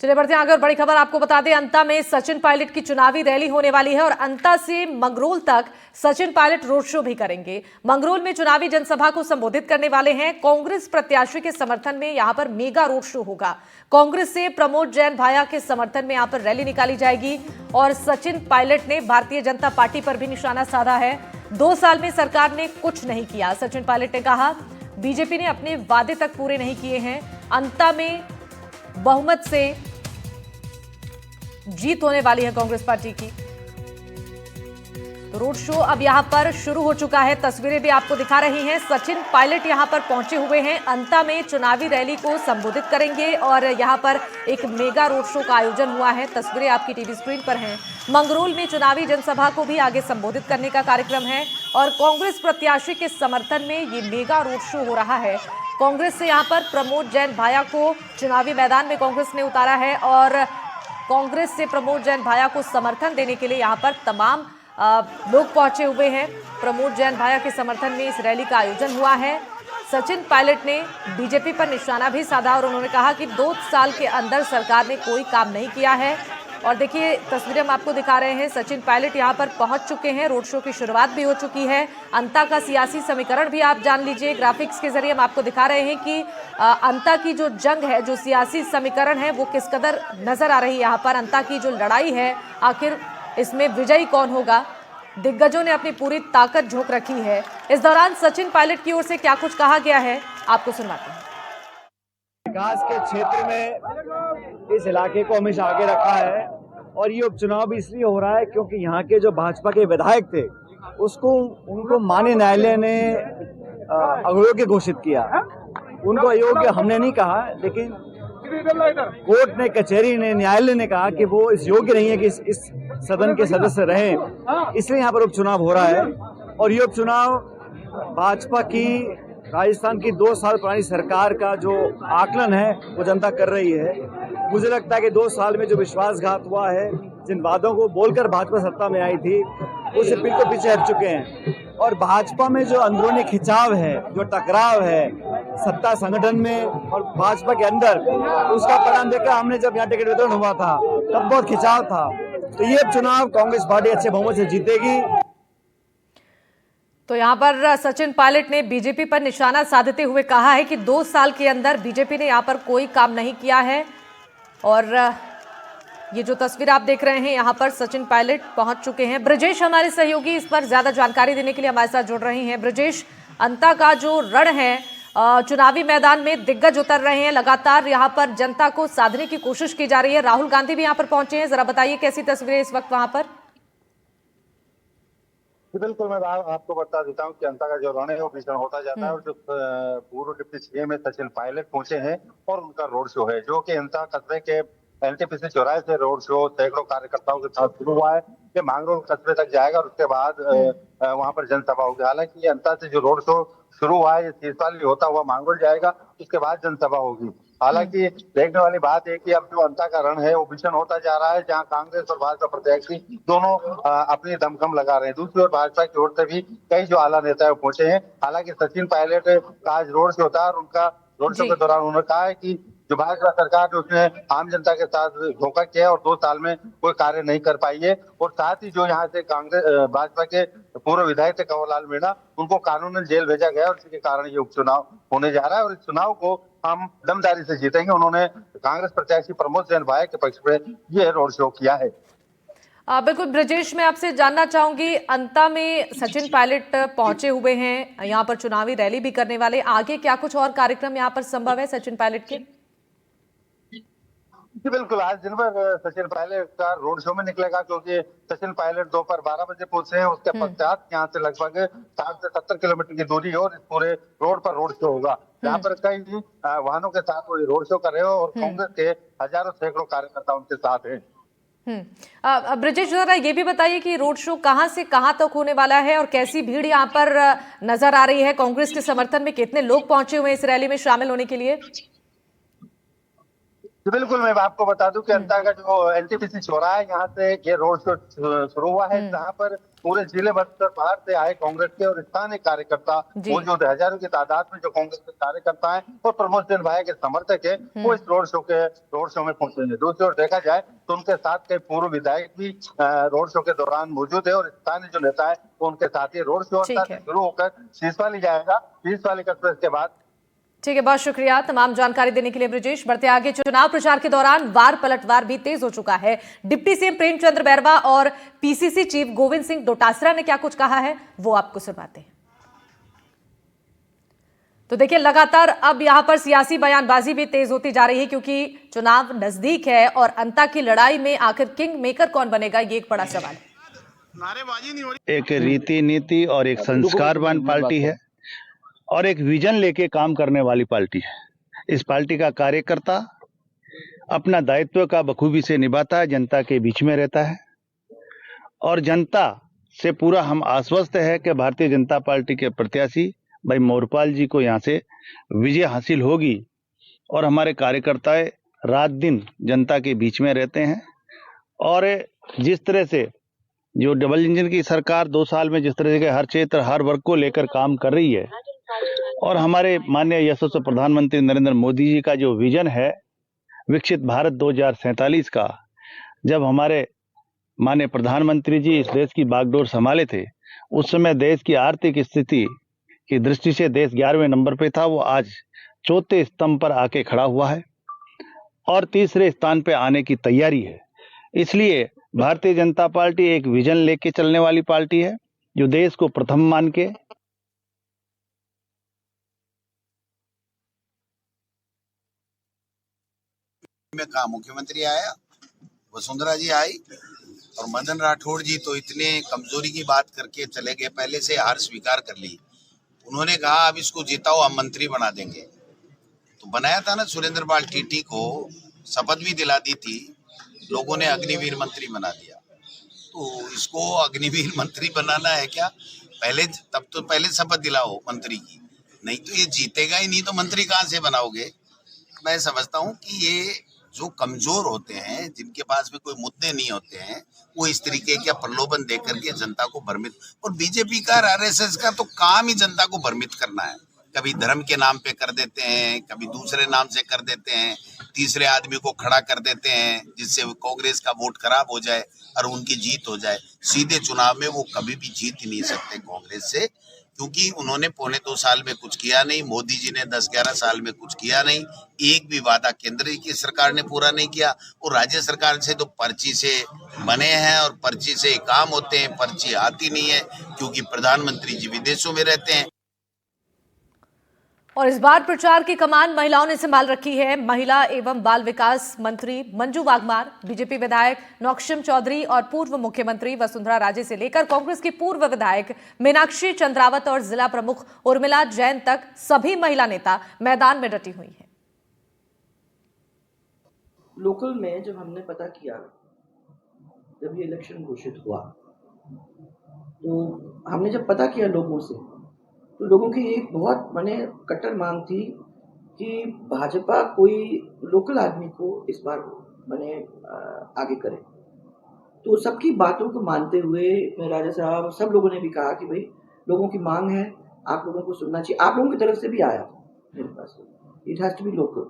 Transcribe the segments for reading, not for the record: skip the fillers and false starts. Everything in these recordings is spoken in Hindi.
चलिए बढ़ते हैं आगे और बड़ी खबर आपको बता दें, अंता में सचिन पायलट की चुनावी रैली होने वाली है और अंता से मंगरोल तक सचिन पायलट रोड शो भी करेंगे। मंगरोल में चुनावी जनसभा को संबोधित करने वाले हैं। कांग्रेस प्रत्याशी के समर्थन में यहां पर मेगा रोड शो होगा। कांग्रेस से प्रमोद जैन भाया के समर्थन में यहां पर रैली निकाली जाएगी और सचिन पायलट ने भारतीय जनता पार्टी पर भी निशाना साधा है। 2 साल में सरकार ने कुछ नहीं किया, सचिन पायलट ने कहा। बीजेपी ने अपने वादे तक पूरे नहीं किए हैं। अंता में बहुमत से जीत होने वाली है कांग्रेस पार्टी की। तो रोड शो अब यहां पर शुरू हो चुका है। तस्वीरें भी आपको दिखा रही हैं। सचिन पायलट यहां पर पहुंचे हुए हैं। अंता में चुनावी रैली को संबोधित करेंगे और यहां पर एक मेगा रोड शो का आयोजन हुआ है। तस्वीरें आपकी टीवी स्क्रीन पर हैं। मंगरोल में चुनावी जनसभा को भी आगे संबोधित करने का कार्यक्रम है और कांग्रेस प्रत्याशी के समर्थन में ये मेगा रोड शो हो रहा है। कांग्रेस से यहां पर प्रमोद जैन भाया को चुनावी मैदान में कांग्रेस ने उतारा है और कांग्रेस से प्रमोद जैन भाया को समर्थन देने के लिए यहां पर तमाम लोग पहुंचे हुए हैं। प्रमोद जैन भाया के समर्थन में इस रैली का आयोजन हुआ है। सचिन पायलट ने बीजेपी पर निशाना भी साधा और उन्होंने कहा कि 2 साल के अंदर सरकार ने कोई काम नहीं किया है। और देखिए तस्वीरें हम आपको दिखा रहे हैं। सचिन पायलट यहां पर पहुंच चुके हैं। रोड शो की शुरुआत भी हो चुकी है। अंता का सियासी समीकरण भी आप जान लीजिए। ग्राफिक्स के जरिए हम आपको दिखा रहे हैं कि अंता की जो जंग है, जो सियासी समीकरण है, वो किस कदर नजर आ रही है। यहाँ पर अंता की जो लड़ाई है, आखिर इसमें विजयी कौन होगा। दिग्गजों ने अपनी पूरी ताकत झोंक रखी है। इस दौरान सचिन पायलट की ओर से क्या कुछ कहा गया है, आपको सुनवाते हैं। विकास के क्षेत्र में इस इलाके को हमेशा आगे रखा है और ये उपचुनाव भी इसलिए हो रहा है क्योंकि यहाँ के जो भाजपा के विधायक थे उनको माननीय न्यायालय ने अयोग्य घोषित किया। उनको अयोग्य हमने नहीं कहा, लेकिन कोर्ट ने, कचहरी ने, न्यायालय ने कहा कि वो इस योग्य नहीं है कि इस सदन के सदस्य रहें। इसलिए यहाँ पर उपचुनाव हो रहा है और ये उपचुनाव भाजपा की, राजस्थान की 2 साल पुरानी सरकार का जो आकलन है वो जनता कर रही है। मुझे लगता है कि 2 साल में जो विश्वासघात हुआ है, जिन वादों को बोलकर भाजपा सत्ता में आई थी, उससे बिल्कुल पीछे हट चुके हैं। और भाजपा में जो अंदरूनी खिंचाव है, जो टकराव है सत्ता संगठन में और भाजपा के अंदर, उसका परिणाम देखा हमने जब यहाँ टिकट वितरण हुआ था तब बहुत खिंचाव था। तो ये चुनाव कांग्रेस पार्टी अच्छे बहुमत से जीतेगी। तो यहां पर सचिन पायलट ने बीजेपी पर निशाना साधते हुए कहा है कि 2 साल के अंदर बीजेपी ने यहां पर कोई काम नहीं किया है। और ये जो तस्वीर आप देख रहे हैं, यहां पर सचिन पायलट पहुंच चुके हैं। ब्रजेश हमारे सहयोगी इस पर ज्यादा जानकारी देने के लिए हमारे साथ जुड़ रहे हैं। ब्रजेश, अंता का जो रण है, चुनावी मैदान में दिग्गज उतर रहे हैं, लगातार यहां पर जनता को साधने की कोशिश की जा रही है। राहुल गांधी भी यहां पर पहुंचे हैं। जरा बताइए कैसी तस्वीरें इस वक्त वहां पर। बिल्कुल, मैं आपको बता देता हूँ कि अंता का जो रण है वो भीषण होता जाता है और जो पूर्व डिप्टी सीएम सचिन पायलट पहुंचे हैं और उनका रोड शो है, जो कि अंता कस्बे के एनटीपीसी चौराहे से रोड शो सैकड़ों कार्यकर्ताओं के साथ शुरू हुआ है। ये मांगरोल कस्बे तक जाएगा और उसके बाद वहां पर जनसभा होगी। हालांकि अंता से जो रोड शो शुरू हुआ है, ये तीसवाली होता हुआ मांगरोल जाएगा, उसके बाद जनसभा होगी। हालांकि देखने वाली बात है कि अब जो अंता का रण है वो भीषण होता जा रहा है, जहां कांग्रेस और भाजपा प्रत्याशी दोनों अपनी दमखम लगा रहे हैं। दूसरी ओर भाजपा की ओर से भी कई जो आला नेता है वो पहुंचे हैं। हालांकि सचिन पायलट का आज रोड शो था और उनका रोड शो के दौरान उन्होंने कहा है कि जो भाजपा सरकार है उसने आम जनता के साथ धोखा किया है और 2 साल में कोई कार्य नहीं कर पाई है। और साथ ही जो यहाँ से कांग्रेस भाजपा के पूर्व विधायक थे कंवरलाल मीणा, उनको कानूनन जेल भेजा गया और इसके कारण ये उपचुनाव होने जा रहा है और इस चुनाव को हम दमदारी से जीतेंगे। उन्होंने कांग्रेस प्रत्याशी प्रमोद जैन भाया के पक्ष में ये रोड शो किया है। बिल्कुल ब्रजेश, मैं आपसे जानना चाहूंगी, अंता में सचिन पायलट पहुंचे हुए हैं, यहाँ पर चुनावी रैली भी करने वाले, आगे क्या कुछ और कार्यक्रम यहाँ पर संभव है सचिन पायलट के? जी बिल्कुल, आज दिन भर सचिन पायलट का रोड शो में निकलेगा, क्योंकि सचिन पायलट दोपहर 12 बजे पहुंचे हैं। उसके पश्चात यहाँ से लगभग 60 से 70 किलोमीटर की दूरी और इस पूरे रोड पर रोड शो होगा। यहाँ पर कई वाहनों के साथ वो रोड शो कर रहे हो और कांग्रेस के हजारों सैकड़ों कार्यकर्ता उनके साथ हैं। ब्रजेश, जरा ये भी बताइए कि रोड शो कहां से कहां तक होने वाला है और कैसी भीड़ यहाँ पर नजर आ रही है? कांग्रेस के समर्थन में कितने लोग पहुंचे हुए हैं इस रैली में शामिल होने के लिए? जी बिल्कुल, मैं आपको बता दूं कि अंता का जो एनटीपीसी चौराहा है, यहाँ से ये रोड शो शुरू हुआ है, जहाँ पर पूरे जिले भर से बाहर से आए कांग्रेस के और स्थानीय कार्यकर्ता मौजूद है। हजारों की तादाद में जो कांग्रेस के कार्यकर्ता हैं और प्रमोद सिंह भाई के समर्थक है, वो इस रोड शो में पहुंचेंगे। दूसरी ओर देखा जाए तो उनके साथ कई पूर्व विधायक भी रोड शो के दौरान मौजूद है और स्थानीय जो नेता है वो उनके साथ ही रोड शो शुरू होकर शीशवाली जाएगा। शीशवाली एक्सप्रेस के बाद ठीक है, बहुत शुक्रिया तमाम जानकारी देने के लिए ब्रिजेश। बढ़ते आगे, चुनाव प्रचार के दौरान वार पलटवार भी तेज हो चुका है। डिप्टी सीएम प्रेमचंद बैरवा और पीसीसी चीफ गोविंद सिंह डोटासरा ने क्या कुछ कहा है वो आपको सुनाते हैं। तो देखिए, लगातार अब यहां पर सियासी बयानबाजी भी तेज होती जा रही है, क्योंकि चुनाव नजदीक है और अंता की लड़ाई में आखिर किंग मेकर कौन बनेगा, ये एक बड़ा सवाल है। एक रीति नीति और एक संस्कारवान पार्टी है और एक विजन लेके काम करने वाली पार्टी है। इस पार्टी का कार्यकर्ता अपना दायित्व का बखूबी से निभाता है, जनता के बीच में रहता है और जनता से पूरा हम आश्वस्त है कि भारतीय जनता पार्टी के प्रत्याशी भाई मोरपाल जी को यहाँ से विजय हासिल होगी और हमारे कार्यकर्ता रात दिन जनता के बीच में रहते हैं। और जिस तरह से जो डबल इंजन की सरकार 2 साल में जिस तरह से हर क्षेत्र हर वर्ग को लेकर काम कर रही है और हमारे माननीय यशस्वी प्रधानमंत्री नरेंद्र मोदी जी का जो विजन है विकसित भारत 2047 का, जब हमारे माननीय प्रधानमंत्री जी इस देश की बागडोर संभाले थे, उस समय देश की आर्थिक स्थिति की दृष्टि से देश 11वें नंबर पे था, वो आज 4थे स्तंभ पर आके खड़ा हुआ है और 3रे स्थान पे आने की तैयारी है। इसलिए भारतीय जनता पार्टी एक विजन लेके चलने वाली पार्टी है जो देश को प्रथम मान के में कहा मुख्यमंत्री आया, वसुंधरा जी आई और मदन राठौड़ जी तो इतने कमजोरी की बात करके चले गए, पहले से हार स्वीकार कर ली। उन्होंने कहा अब इसको जिताओ, हम मंत्री बना देंगे। तो बनाया था ना, सुरेंद्र पाल टीटी को शपथ भी दिला दी थी, लोगों ने अग्निवीर मंत्री बना दिया। तो इसको अग्निवीर मंत्री बनाना है क्या? पहले शपथ दिलाओ मंत्री की, नहीं तो ये जीतेगा ही नहीं, तो मंत्री कहाँ से बनाओगे? मैं समझता हूँ कि ये जो कमजोर होते हैं, जिनके पास में कोई मुद्दे नहीं होते हैं, वो इस तरीके का प्रलोभन देकर के जनता को भ्रमित, और बीजेपी का आरएसएस का तो काम ही जनता को भ्रमित करना है। कभी धर्म के नाम पे कर देते हैं, कभी दूसरे नाम से कर देते हैं, तीसरे आदमी को खड़ा कर देते हैं जिससे कांग्रेस का वोट खराब हो जाए और उनकी जीत हो जाए। सीधे चुनाव में वो कभी भी जीत ही नहीं सकते कांग्रेस से, क्योंकि उन्होंने 2.25 साल में कुछ किया नहीं, मोदी जी ने 10-11 साल में कुछ किया नहीं, एक भी वादा केंद्र की सरकार ने पूरा नहीं किया। और राज्य सरकार से तो पर्ची से बने हैं और पर्ची से काम होते हैं, पर्ची आती नहीं है क्योंकि प्रधानमंत्री जी विदेशों में रहते हैं। और इस बार प्रचार की कमान महिलाओं ने संभाल रखी है। महिला एवं बाल विकास मंत्री मंजू वाघमार, बीजेपी विधायक नौक्षम चौधरी और पूर्व मुख्यमंत्री वसुंधरा राजे से लेकर कांग्रेस की पूर्व विधायक मीनाक्षी चंद्रावत और जिला प्रमुख उर्मिला जैन तक सभी महिला नेता मैदान में डटी हुई हैं। लोकल में जब हमने पता किया, जब ये इलेक्शन घोषित हुआ, तो हमने जब पता किया लोगों से, तो लोगों की एक बहुत कट्टर मांग थी कि भाजपा कोई लोकल आदमी को इस बार आगे करे। तो सबकी बातों को मानते हुए राजा साहब सब लोगों ने भी कहा कि भाई लोगों की मांग है, आप लोगों को सुनना चाहिए। आप लोगों की तरफ से भी आया मेरे पास, it has to be local.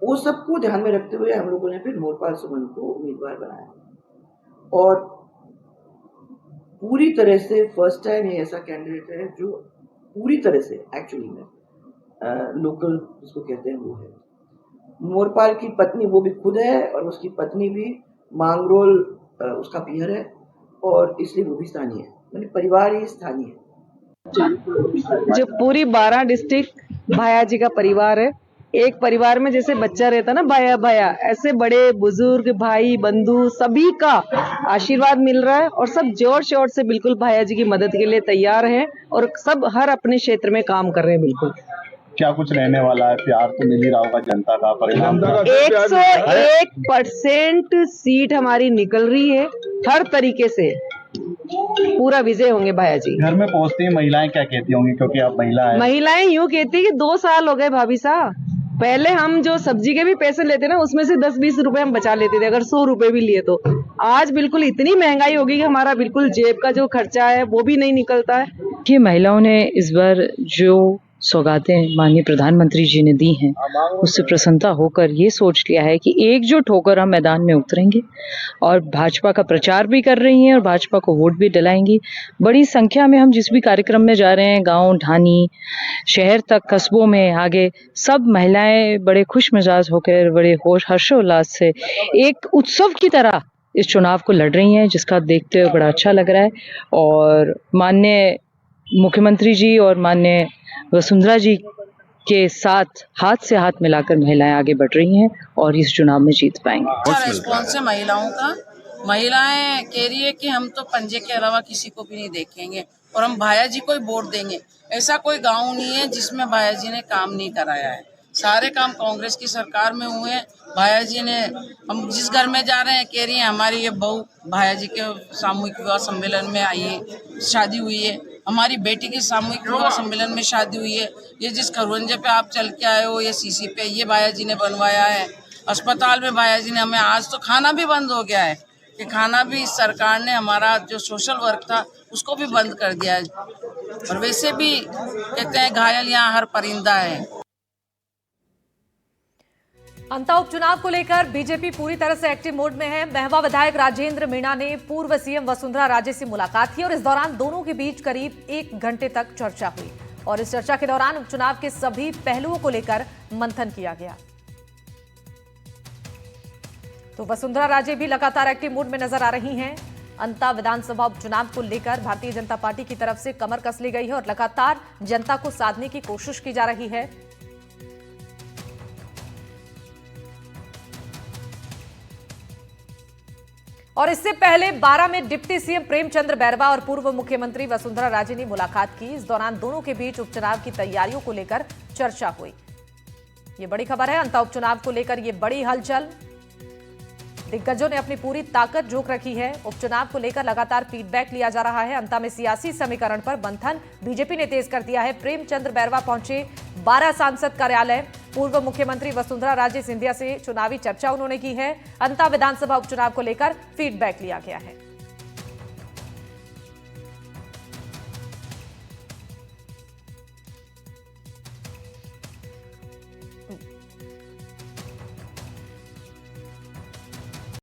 वो सबको ध्यान में रखते हुए हम लोगों ने फिर मोरपाल सुमन को उम्मीदवार बनाया और पूरी तरह से फर्स्ट टाइम ये ऐसा कैंडिडेट है जो पूरी तरह से एक्चुअली में लोकल जिसको कहते हैं वो है। मोरपाल की पत्नी वो भी खुद है और उसकी पत्नी भी मांगरोल उसका पियर है और इसलिए वो भी स्थानीय है, परिवार ही स्थानीय है। जो पूरी 12 डिस्ट्रिक्ट भाया जी का परिवार है, एक परिवार में जैसे बच्चा रहता ना भाया भाया, ऐसे बड़े बुजुर्ग भाई बंधु सभी का आशीर्वाद मिल रहा है और सब जोर शोर से बिल्कुल भाया जी की मदद के लिए तैयार हैं और सब हर अपने क्षेत्र में काम कर रहे हैं। बिल्कुल क्या कुछ रहने वाला है, प्यार तो मिल ही रहा होगा जनता का, परिणाम 101% सीट हमारी निकल रही है, हर तरीके से पूरा विजय होंगे भाया जी। घर में पहुंचती हैं महिलाएं क्या कहती होंगी, क्योंकि आप महिला हैं? महिलाएं यूँ कहती है कि 2 साल हो गए भाभी साहब, पहले हम जो सब्जी के भी पैसे लेते ना, उसमें से 10-20 रुपए हम बचा लेते थे, अगर 100 रुपए भी लिए तो। आज बिल्कुल इतनी महंगाई होगी कि हमारा बिल्कुल जेब का जो खर्चा है वो भी नहीं निकलता है। कि महिलाओं ने इस बार जो सौगातें माननीय प्रधानमंत्री जी ने दी हैं, उससे प्रसन्नता होकर ये सोच लिया है कि एकजुट होकर हम मैदान में उतरेंगे और भाजपा का प्रचार भी कर रही हैं और भाजपा को वोट भी दिलाएंगी। बड़ी संख्या में हम जिस भी कार्यक्रम में जा रहे हैं, गांव, ढानी, शहर तक, कस्बों में, आगे सब महिलाएं बड़े खुश मिजाज होकर, बड़े हर्षोल्लास से एक उत्सव की तरह इस चुनाव को लड़ रही हैं, जिसका देखते हुए बड़ा अच्छा लग रहा है। और माननीय मुख्यमंत्री जी और माननीय वसुंधरा जी के साथ हाथ से हाथ मिलाकर महिलाएं आगे बढ़ रही हैं और इस चुनाव में जीत पाएंगी। अच्छा रिस्पॉन्स है महिलाओं का। महिलाएं कह रही है कि हम तो पंजे के अलावा किसी को भी नहीं देखेंगे और हम भाया जी को ही वोट देंगे। ऐसा कोई गांव नहीं है जिसमें भाया जी ने काम नहीं कराया है। सारे काम कांग्रेस की सरकार में हुए हैं। भाया जी ने, हम जिस घर में जा रहे हैं कह रही है हमारी ये बहू भाया जी के सामूहिक विवाह सम्मेलन में आई है, शादी हुई है। हमारी बेटी की सामूहिक विवाह सम्मेलन में शादी हुई है। ये जिस खरवंजे पे आप चल के आए हो, ये सीसी पे, ये भाया जी ने बनवाया है। अस्पताल में भाया जी ने हमें, आज तो खाना भी बंद हो गया है कि खाना भी इस सरकार ने, हमारा जो सोशल वर्क था उसको भी बंद कर दिया है। और वैसे भी कहते हैं घायल यहाँ हर परिंदा है। अंता उपचुनाव को लेकर बीजेपी पूरी तरह से एक्टिव मोड में है। महवा विधायक राजेंद्र मीणा ने पूर्व सीएम वसुंधरा राजे से मुलाकात की और इस दौरान दोनों के बीच करीब 1 घंटे तक चर्चा हुई और इस चर्चा के दौरान उपचुनाव के सभी पहलुओं को लेकर मंथन किया गया। तो वसुंधरा राजे भी लगातार एक्टिव मोड में नजर आ रही हैं। अंता विधानसभा उपचुनाव को लेकर भारतीय जनता पार्टी की तरफ से कमर कस ली गई है और लगातार जनता को साधने की कोशिश की जा रही है। और इससे पहले 12 में डिप्टी सीएम प्रेमचंद्र बैरवा और पूर्व मुख्यमंत्री वसुंधरा राजे ने मुलाकात की। इस दौरान दोनों के बीच उपचुनाव की तैयारियों को लेकर चर्चा हुई। ये बड़ी खबर है। अंता उपचुनाव को लेकर ये बड़ी हलचल, दिग्गजों ने अपनी पूरी ताकत झोंक रखी है। उपचुनाव को लेकर लगातार फीडबैक लिया जा रहा है। अंता में सियासी समीकरण पर मंथन बीजेपी ने तेज कर दिया है। प्रेमचंद्र बैरवा पहुंचे 12 सांसद कार्यालय। पूर्व मुख्यमंत्री वसुंधरा राजे सिंधिया से चुनावी चर्चा उन्होंने की है। अंता विधानसभा उपचुनाव को लेकर फीडबैक लिया गया है।